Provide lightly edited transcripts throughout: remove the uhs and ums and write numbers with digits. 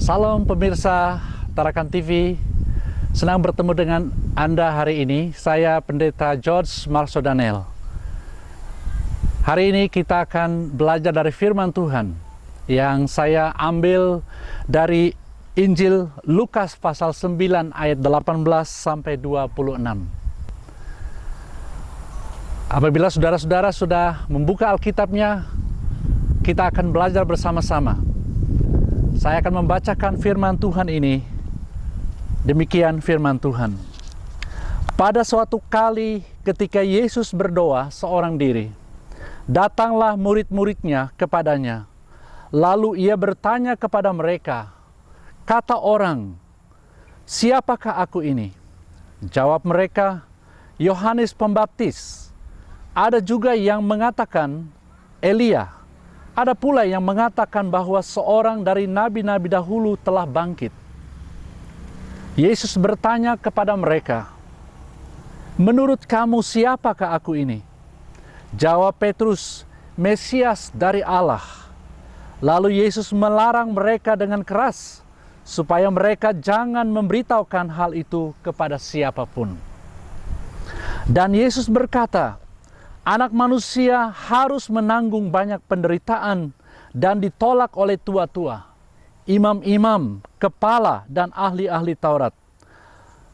Salam pemirsa Tarakan TV, senang bertemu dengan Anda hari ini. Saya Pendeta George Marsodanel. Hari ini kita akan belajar dari firman Tuhan yang saya ambil dari Injil Lukas pasal 9 ayat 18 sampai 26. Apabila saudara-saudara sudah membuka Alkitabnya, kita akan belajar bersama-sama. Saya akan membacakan firman Tuhan ini. Demikian firman Tuhan. Pada suatu kali ketika Yesus berdoa seorang diri, datanglah murid-muridnya kepadanya. Lalu ia bertanya kepada mereka, kata orang, siapakah aku ini? Jawab mereka, Yohanes Pembaptis. Ada juga yang mengatakan Elia. Ada pula yang mengatakan bahwa seorang dari nabi-nabi dahulu telah bangkit. Yesus bertanya kepada mereka, menurut kamu siapakah aku ini? Jawab Petrus, Mesias dari Allah. Lalu Yesus melarang mereka dengan keras, supaya mereka jangan memberitahukan hal itu kepada siapapun. Dan Yesus berkata, Anak manusia harus menanggung banyak penderitaan dan ditolak oleh tua-tua, imam-imam, kepala, dan ahli-ahli Taurat.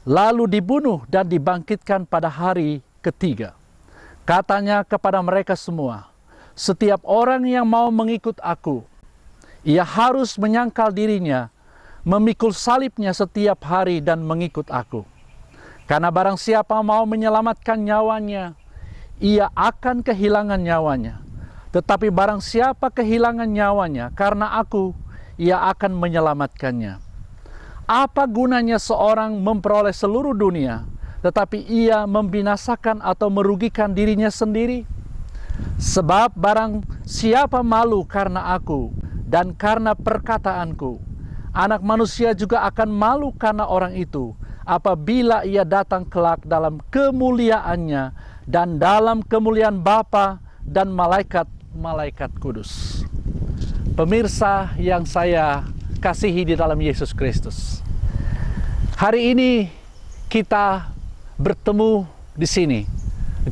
Lalu dibunuh dan dibangkitkan pada hari ketiga. Katanya kepada mereka semua, setiap orang yang mau mengikut aku, ia harus menyangkal dirinya, memikul salibnya setiap hari dan mengikut aku. Karena barang siapa mau menyelamatkan nyawanya, ia akan kehilangan nyawanya. Tetapi barang siapa kehilangan nyawanya karena aku, ia akan menyelamatkannya. Apa gunanya seorang memperoleh seluruh dunia, tetapi ia membinasakan atau merugikan dirinya sendiri? Sebab barang siapa malu karena aku dan karena perkataanku, Anak manusia juga akan malu karena orang itu, apabila ia datang kelak dalam kemuliaannya dan dalam kemuliaan Bapa dan malaikat-malaikat kudus. Pemirsa yang saya kasihi di dalam Yesus Kristus, hari ini kita bertemu di sini.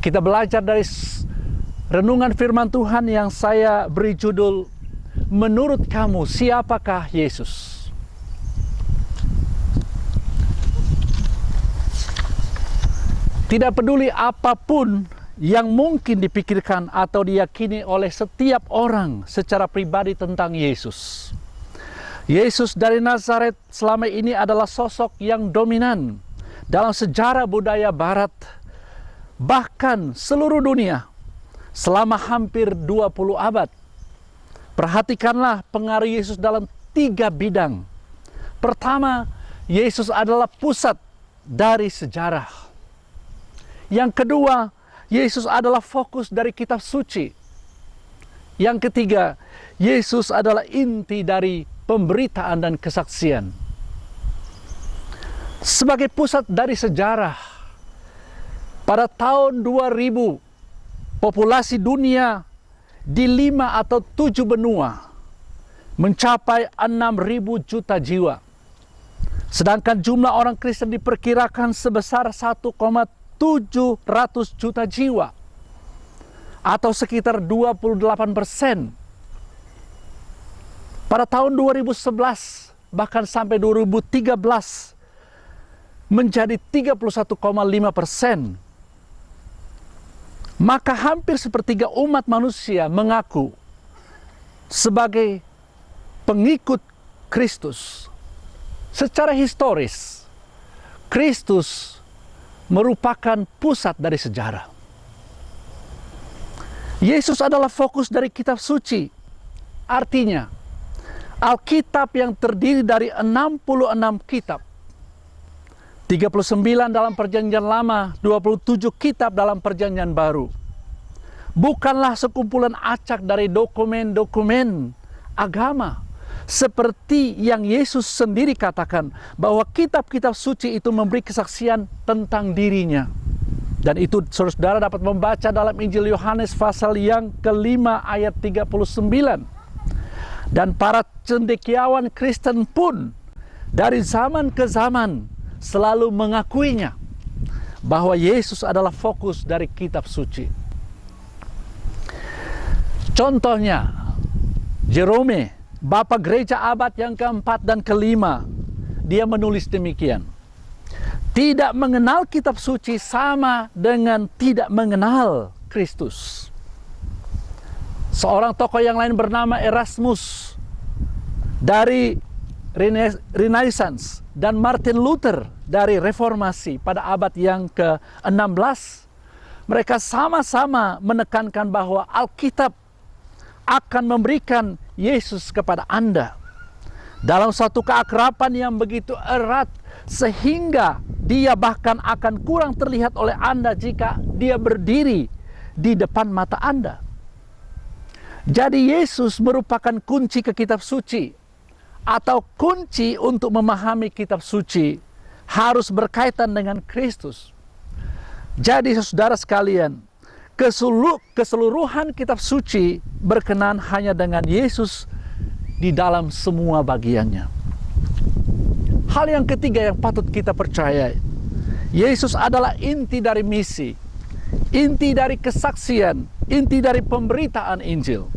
Kita belajar dari renungan firman Tuhan yang saya beri judul, menurut kamu siapakah Yesus? Tidak peduli apapun yang mungkin dipikirkan atau diyakini oleh setiap orang secara pribadi tentang Yesus. Yesus dari Nazaret selama ini adalah sosok yang dominan dalam sejarah budaya Barat, bahkan seluruh dunia selama hampir 20 abad. Perhatikanlah pengaruh Yesus dalam 3 bidang. Pertama, Yesus adalah pusat dari sejarah. Yang kedua, Yesus adalah fokus dari kitab suci. Yang ketiga, Yesus adalah inti dari pemberitaan dan kesaksian. Sebagai pusat dari sejarah, pada tahun 2000, populasi dunia di 5 atau 7 benua mencapai 6.000 juta jiwa. Sedangkan jumlah orang Kristen diperkirakan sebesar 1,7 juta jiwa, atau sekitar 28%. Pada tahun 2011 bahkan sampai 2013 menjadi 31,5%. Maka hampir sepertiga umat manusia mengaku sebagai pengikut Kristus. Secara historis, Kristus merupakan pusat dari sejarah. Yesus adalah fokus dari kitab suci. Artinya, Alkitab yang terdiri dari 66 kitab, 39 dalam Perjanjian Lama, 27 kitab dalam Perjanjian Baru, bukanlah sekumpulan acak dari dokumen-dokumen agama, seperti yang Yesus sendiri katakan bahwa kitab-kitab suci itu memberi kesaksian tentang dirinya. Dan itu saudara dapat membaca dalam Injil Yohanes pasal yang ke-5 ayat 39. Dan para cendekiawan Kristen pun dari zaman ke zaman selalu mengakuinya bahwa Yesus adalah fokus dari kitab suci. Contohnya, Jerome, Bapak Gereja abad yang keempat dan kelima, dia menulis demikian. Tidak mengenal kitab suci sama dengan tidak mengenal Kristus. Seorang tokoh yang lain bernama Erasmus dari Renaissance dan Martin Luther dari Reformasi pada abad yang ke-16, mereka sama-sama menekankan bahwa Alkitab akan memberikan Yesus kepada Anda dalam satu keakraban yang begitu erat sehingga dia bahkan akan kurang terlihat oleh Anda jika dia berdiri di depan mata Anda. Jadi Yesus merupakan kunci ke kitab suci, atau kunci untuk memahami kitab suci harus berkaitan dengan Kristus. Jadi saudara sekalian, keseluruhan kitab suci berkenan hanya dengan Yesus di dalam semua bagiannya. Hal yang ketiga yang patut kita percayai, Yesus adalah inti dari misi, inti dari kesaksian, inti dari pemberitaan Injil.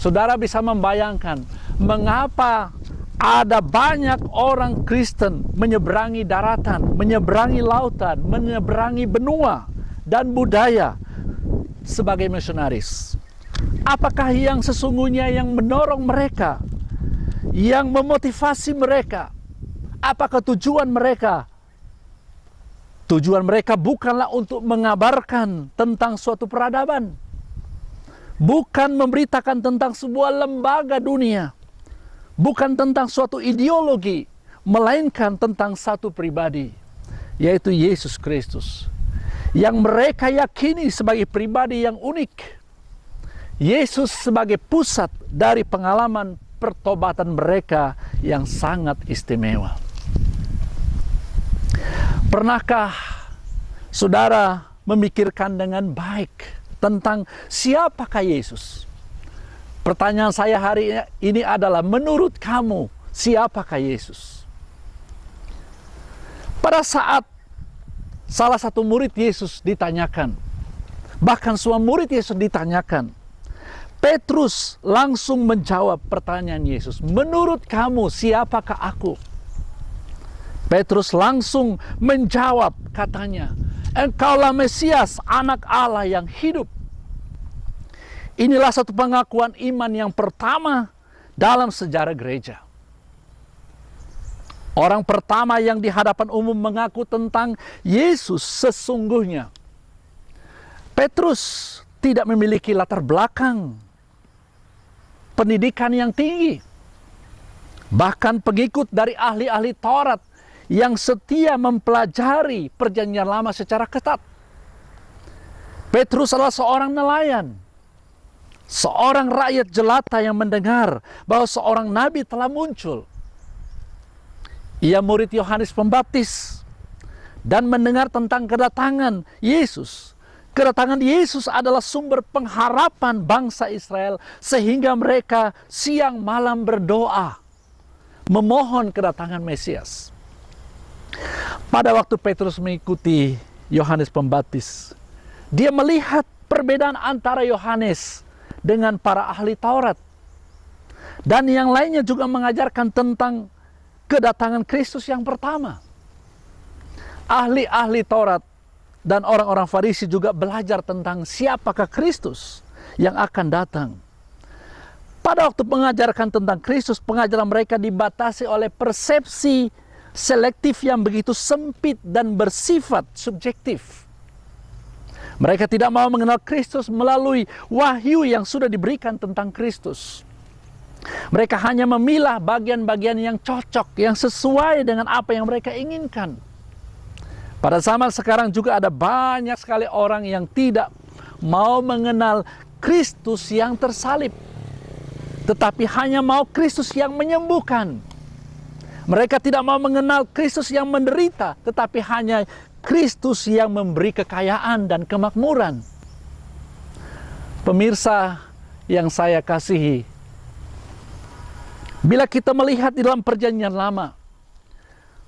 Saudara bisa membayangkan mengapa ada banyak orang Kristen menyeberangi daratan, menyeberangi lautan, menyeberangi benua dan budaya sebagai misionaris. Apakah yang sesungguhnya yang mendorong mereka, yang memotivasi mereka? Apakah tujuan mereka? Tujuan mereka bukanlah untuk mengabarkan tentang suatu peradaban, bukan memberitakan tentang sebuah lembaga dunia, bukan tentang suatu ideologi, melainkan tentang satu pribadi, yaitu Yesus Kristus, yang mereka yakini sebagai pribadi yang unik. Yesus sebagai pusat dari pengalaman pertobatan mereka yang sangat istimewa. Pernahkah saudara memikirkan dengan baik tentang siapakah Yesus? Pertanyaan saya hari ini adalah, menurut kamu siapakah Yesus? Pada saat salah satu murid Yesus ditanyakan, bahkan semua murid Yesus ditanyakan, Petrus langsung menjawab pertanyaan Yesus, menurut kamu siapakah aku? Petrus langsung menjawab, katanya, engkaulah Mesias, anak Allah yang hidup. Inilah satu pengakuan iman yang pertama dalam sejarah gereja. Orang pertama yang di hadapan umum mengaku tentang Yesus sesungguhnya. Petrus tidak memiliki latar belakang pendidikan yang tinggi. Bahkan pengikut dari ahli-ahli Taurat yang setia mempelajari perjanjian lama secara ketat. Petrus adalah seorang nelayan, seorang rakyat jelata yang mendengar bahwa seorang nabi telah muncul. Ia murid Yohanes Pembaptis dan mendengar tentang kedatangan Yesus. Kedatangan Yesus adalah sumber pengharapan bangsa Israel sehingga mereka siang malam berdoa memohon kedatangan Mesias. Pada waktu Petrus mengikuti Yohanes Pembaptis, dia melihat perbedaan antara Yohanes dengan para ahli Taurat. Dan yang lainnya juga mengajarkan tentang kedatangan Kristus yang pertama. Ahli-ahli Taurat dan orang-orang Farisi juga belajar tentang siapakah Kristus yang akan datang. Pada waktu mengajarkan tentang Kristus, pengajaran mereka dibatasi oleh persepsi selektif yang begitu sempit dan bersifat subjektif. Mereka tidak mau mengenal Kristus melalui wahyu yang sudah diberikan tentang Kristus. Mereka hanya memilah bagian-bagian yang cocok, yang sesuai dengan apa yang mereka inginkan. Pada zaman sekarang juga ada banyak sekali orang yang tidak mau mengenal Kristus yang tersalib, tetapi hanya mau Kristus yang menyembuhkan. Mereka tidak mau mengenal Kristus yang menderita, tetapi hanya Kristus yang memberi kekayaan dan kemakmuran. Pemirsa yang saya kasihi, Bila kita melihat di dalam perjanjian lama,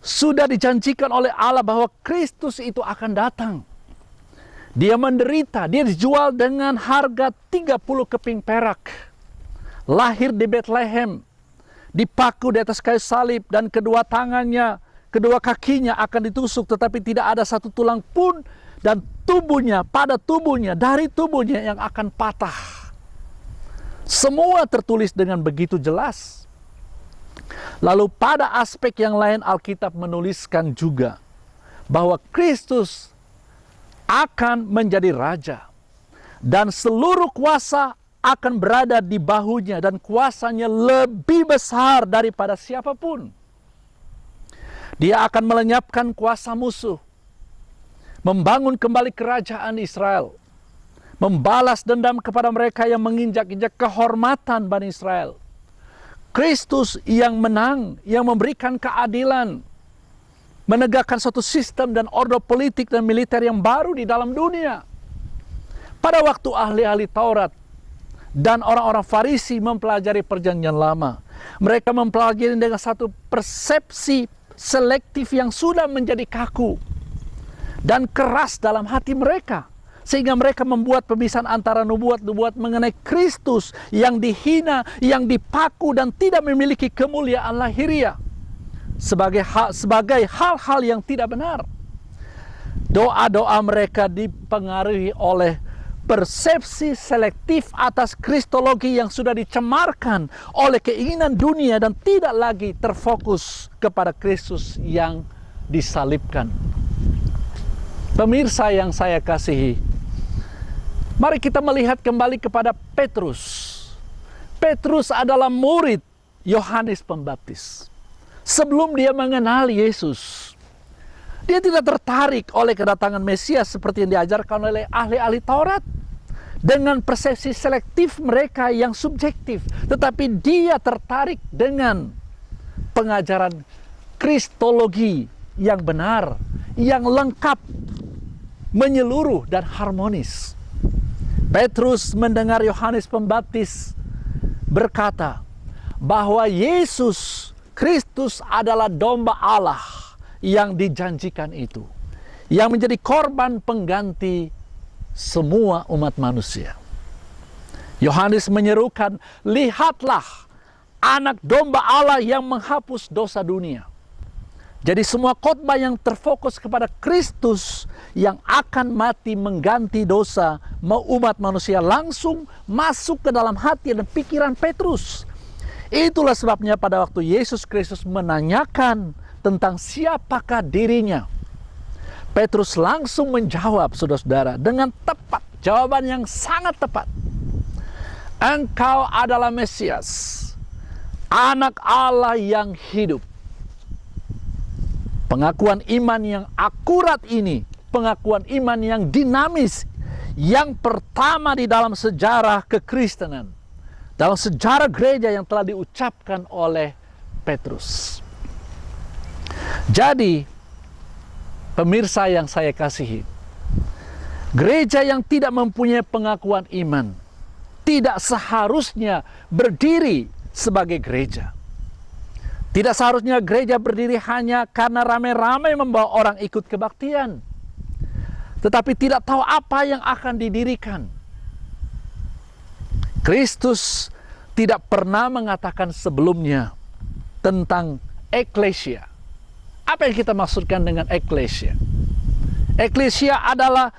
sudah dijanjikan oleh Allah bahwa Kristus itu akan datang. Dia menderita, dia dijual dengan harga 30 keping perak. Lahir di Bethlehem, dipaku di atas kayu salib, dan kedua tangannya, kedua kakinya akan ditusuk, tetapi tidak ada satu tulang pun, dan tubuhnya, pada tubuhnya, dari tubuhnya yang akan patah. Semua tertulis dengan begitu jelas. Lalu pada aspek yang lain Alkitab menuliskan juga bahwa Kristus akan menjadi raja, dan seluruh kuasa akan berada di bahunya, dan kuasanya lebih besar daripada siapapun. Dia akan melenyapkan kuasa musuh, membangun kembali kerajaan Israel, membalas dendam kepada mereka yang menginjak-injak kehormatan Bani Israel. Kristus yang menang, yang memberikan keadilan, menegakkan suatu sistem dan order politik dan militer yang baru di dalam dunia. Pada waktu ahli-ahli Taurat dan orang-orang Farisi mempelajari perjanjian lama, mereka mempelajari dengan satu persepsi selektif yang sudah menjadi kaku dan keras dalam hati mereka, sehingga mereka membuat pemisahan antara nubuat-nubuat mengenai Kristus yang dihina, yang dipaku, dan tidak memiliki kemuliaan lahiriah sebagai hal-hal yang tidak benar. Doa-doa mereka dipengaruhi oleh persepsi selektif atas kristologi yang sudah dicemarkan oleh keinginan dunia dan tidak lagi terfokus kepada Kristus yang disalibkan. Pemirsa yang saya kasihi, mari kita melihat kembali kepada Petrus. Petrus adalah murid Yohanes Pembaptis. Sebelum dia mengenal Yesus, dia tidak tertarik oleh kedatangan Mesias seperti yang diajarkan oleh ahli-ahli Taurat dengan persepsi selektif mereka yang subjektif. Tetapi dia tertarik dengan pengajaran kristologi yang benar, yang lengkap, menyeluruh dan harmonis. Petrus mendengar Yohanes Pembaptis berkata bahwa Yesus Kristus adalah domba Allah yang dijanjikan itu, yang menjadi korban pengganti semua umat manusia. Yohanes menyerukan, lihatlah anak domba Allah yang menghapus dosa dunia. Jadi semua khotbah yang terfokus kepada Kristus yang akan mati mengganti dosa umat manusia langsung masuk ke dalam hati dan pikiran Petrus. Itulah sebabnya pada waktu Yesus Kristus menanyakan tentang siapakah dirinya, Petrus langsung menjawab, saudara-saudara, dengan tepat, jawaban yang sangat tepat. Engkau adalah Mesias, anak Allah yang hidup. Pengakuan iman yang akurat ini, pengakuan iman yang dinamis, yang pertama di dalam sejarah kekristenan, dalam sejarah gereja yang telah diucapkan oleh Petrus. Jadi, pemirsa yang saya kasihi, gereja yang tidak mempunyai pengakuan iman tidak seharusnya berdiri sebagai gereja. Tidak seharusnya gereja berdiri hanya karena ramai-ramai membawa orang ikut kebaktian, tetapi tidak tahu apa yang akan didirikan. Kristus tidak pernah mengatakan sebelumnya tentang eklesia. Apa yang kita maksudkan dengan eklesia? Eklesia adalah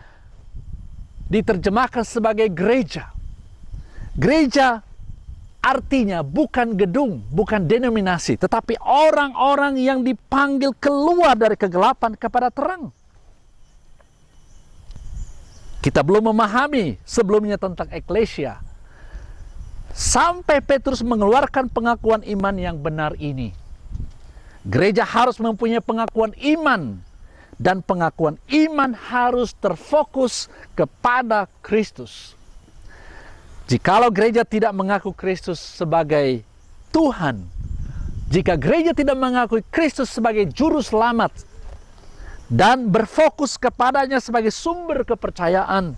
diterjemahkan sebagai gereja. Gereja artinya bukan gedung, bukan denominasi, tetapi orang-orang yang dipanggil keluar dari kegelapan kepada terang. Kita belum memahami sebelumnya tentang eklesia sampai Petrus mengeluarkan pengakuan iman yang benar ini. Gereja harus mempunyai pengakuan iman, dan pengakuan iman harus terfokus kepada Kristus. Jikalau gereja tidak mengaku Kristus sebagai Tuhan, jika gereja tidak mengakui Kristus sebagai juru selamat dan berfokus kepadanya sebagai sumber kepercayaan,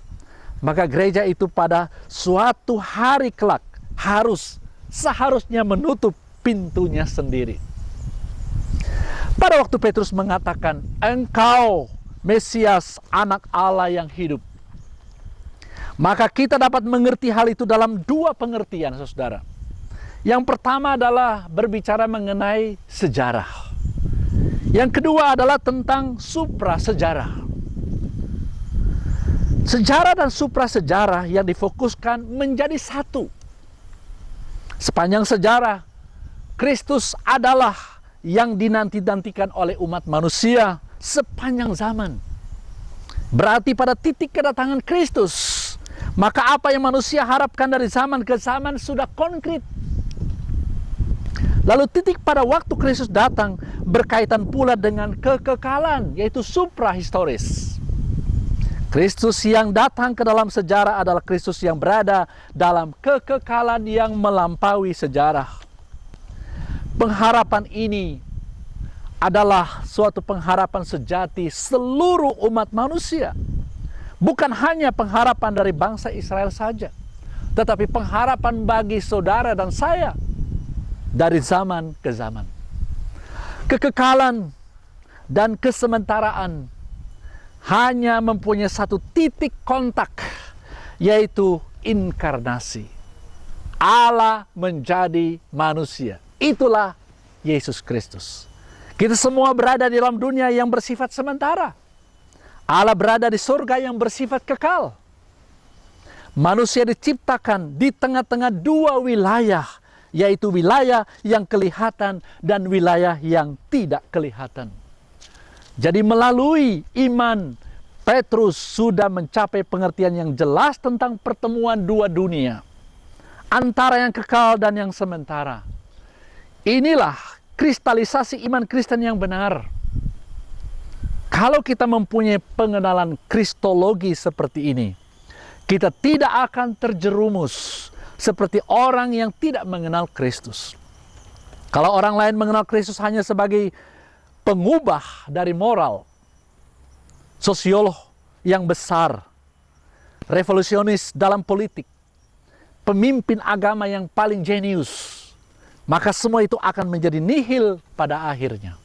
maka gereja itu pada suatu hari kelak seharusnya menutup pintunya sendiri. Pada waktu Petrus mengatakan, "Engkau Mesias, anak Allah yang hidup," maka kita dapat mengerti hal itu dalam dua pengertian, saudara. Yang pertama adalah berbicara mengenai sejarah. Yang kedua adalah tentang supra-sejarah. Sejarah dan supra-sejarah yang difokuskan menjadi satu. Sepanjang sejarah, Kristus adalah yang dinanti-nantikan oleh umat manusia sepanjang zaman. Berarti pada titik kedatangan Kristus, maka apa yang manusia harapkan dari zaman ke zaman sudah konkret. Lalu titik pada waktu Kristus datang berkaitan pula dengan kekekalan, yaitu suprahistoris. Kristus yang datang ke dalam sejarah adalah Kristus yang berada dalam kekekalan yang melampaui sejarah. Pengharapan ini adalah suatu pengharapan sejati seluruh umat manusia. Bukan hanya pengharapan dari bangsa Israel saja, tetapi pengharapan bagi saudara dan saya dari zaman ke zaman. Kekekalan dan kesementaraan hanya mempunyai satu titik kontak, yaitu inkarnasi. Allah menjadi manusia. Itulah Yesus Kristus. Kita semua berada di dalam dunia yang bersifat sementara. Allah berada di surga yang bersifat kekal. Manusia diciptakan di tengah-tengah dua wilayah, yaitu wilayah yang kelihatan dan wilayah yang tidak kelihatan. Jadi melalui iman, Petrus sudah mencapai pengertian yang jelas tentang pertemuan dua dunia, antara yang kekal dan yang sementara. Inilah kristalisasi iman Kristen yang benar. Kalau kita mempunyai pengenalan kristologi seperti ini, kita tidak akan terjerumus seperti orang yang tidak mengenal Kristus. Kalau orang lain mengenal Kristus hanya sebagai pengubah dari moral, sosiolog yang besar, revolusionis dalam politik, pemimpin agama yang paling jenius, maka semua itu akan menjadi nihil pada akhirnya.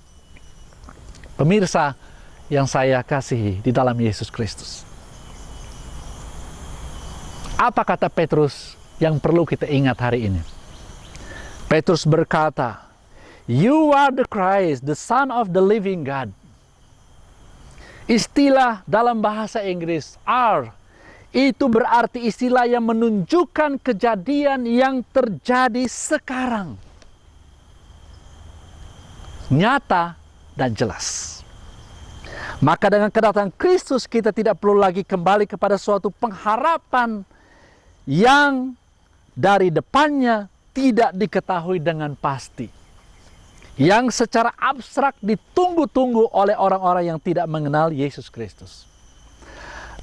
Pemirsa yang saya kasihi di dalam Yesus Kristus, apa kata Petrus yang perlu kita ingat hari ini? Petrus berkata, "You are the Christ, the Son of the living God." Istilah dalam bahasa Inggris are itu berarti istilah yang menunjukkan kejadian yang terjadi sekarang, nyata dan jelas. Maka dengan kedatangan Kristus kita tidak perlu lagi kembali kepada suatu pengharapan yang dari depannya tidak diketahui dengan pasti, yang secara abstrak ditunggu-tunggu oleh orang-orang yang tidak mengenal Yesus Kristus.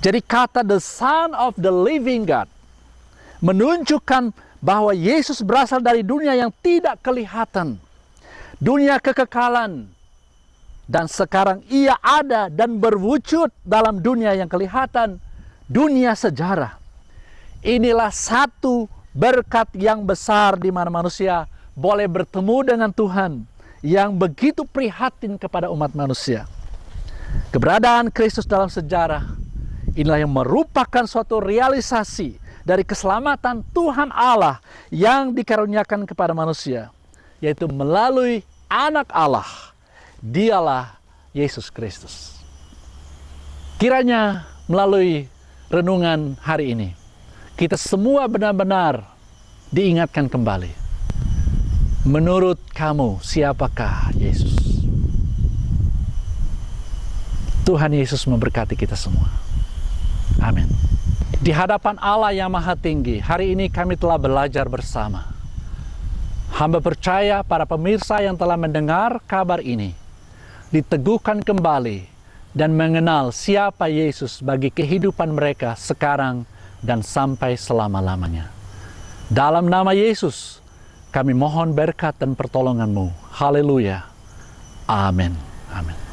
Jadi kata the Son of the living God menunjukkan bahwa Yesus berasal dari dunia yang tidak kelihatan, dunia kekekalan, dan sekarang ia ada dan berwujud dalam dunia yang kelihatan, dunia sejarah. Inilah satu berkat yang besar di mana manusia boleh bertemu dengan Tuhan yang begitu prihatin kepada umat manusia. Keberadaan Kristus dalam sejarah inilah yang merupakan suatu realisasi dari keselamatan Tuhan Allah yang dikaruniakan kepada manusia, yaitu melalui Anak Allah, Dialah Yesus Kristus. Kiranya melalui renungan hari ini kita semua benar-benar diingatkan kembali. Menurut kamu, siapakah Yesus? Tuhan Yesus memberkati kita semua. Amin. Di hadapan Allah yang Maha Tinggi, hari ini kami telah belajar bersama. Hamba percaya para pemirsa yang telah mendengar kabar ini diteguhkan kembali dan mengenal siapa Yesus bagi kehidupan mereka sekarang dan sampai selama-lamanya. Dalam nama Yesus, kami mohon berkat dan pertolongan-Mu. Haleluya. Amin. Amin.